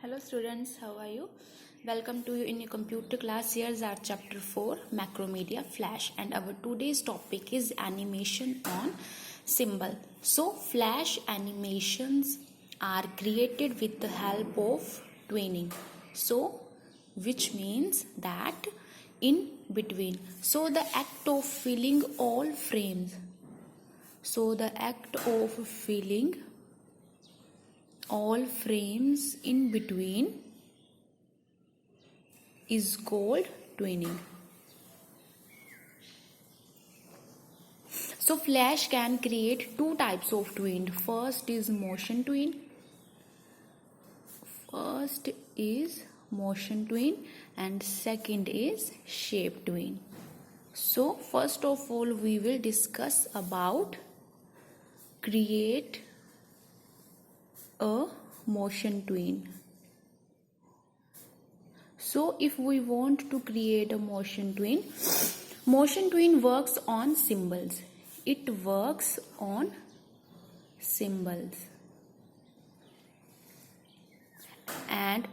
Hello students, how are you? Welcome to you in your computer class. Here's our chapter 4, Macromedia Flash, and our today's topic is animation on symbol. So Flash animations are created with the help of twinning. So which means that in between. So the act of filling all frames. So the act of filling all frames in between is called twinning. So Flash can create two types of twin. First is motion twin. And second is shape twin. So first of all we will discuss about create a motion twin. So if we want to create a motion twin works on symbols. It works on symbols and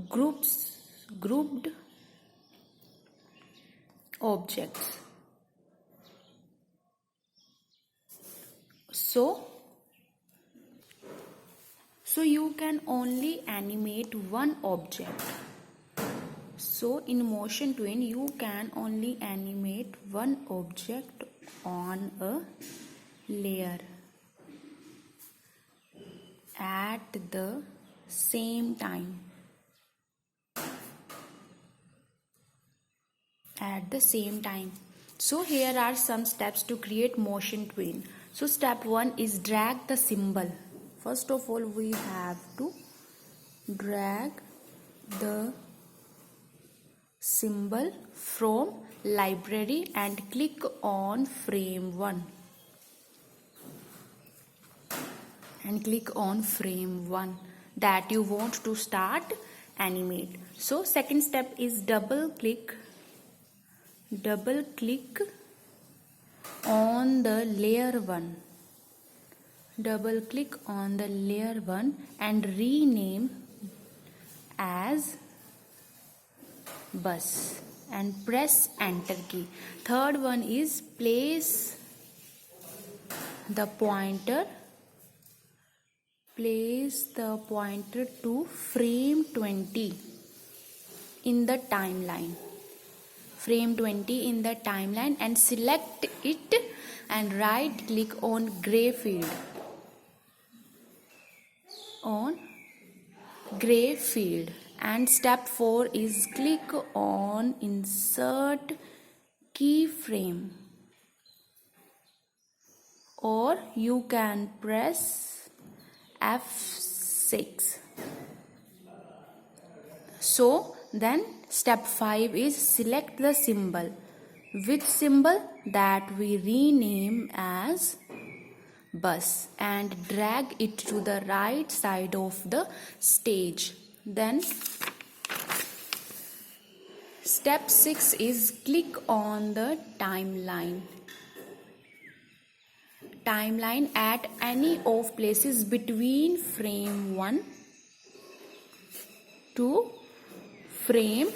grouped objects. So you can only animate one object. So in motion twin you can only animate one object on a layer at the same time. So here are some steps to create motion twin. So step 1 is drag the symbol. First of all we have to drag the symbol from library and click on frame 1. That you want to start animate. So second step is double click on the layer 1. Double click on the layer 1 and rename as bus and press enter key. Third one is place the pointer to frame 20 in the timeline. And select it and right click on gray field. And step 4 is click on insert keyframe, or you can press F6. So then step 5 is select the symbol. Which symbol? That we rename as bus, and drag it to the right side of the stage. Then step 6 is click on the timeline at any of places between frame 1 to frame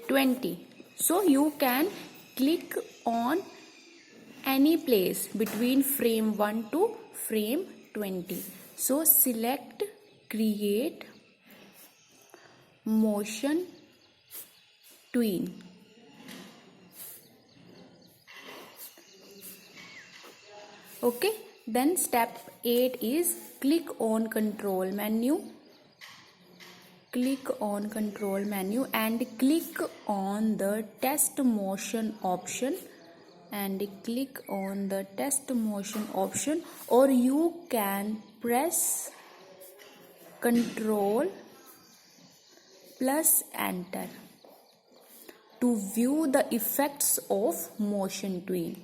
20. So you can click on any place between frame 1 to frame 20. So select create motion twin. Okay, then step 8 is click on control menu and click on the test motion option or you can press control plus enter to view the effects of motion twin.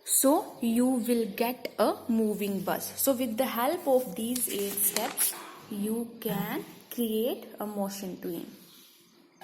So you will get a moving bus. So with the help of these 8 steps you can create a motion twin.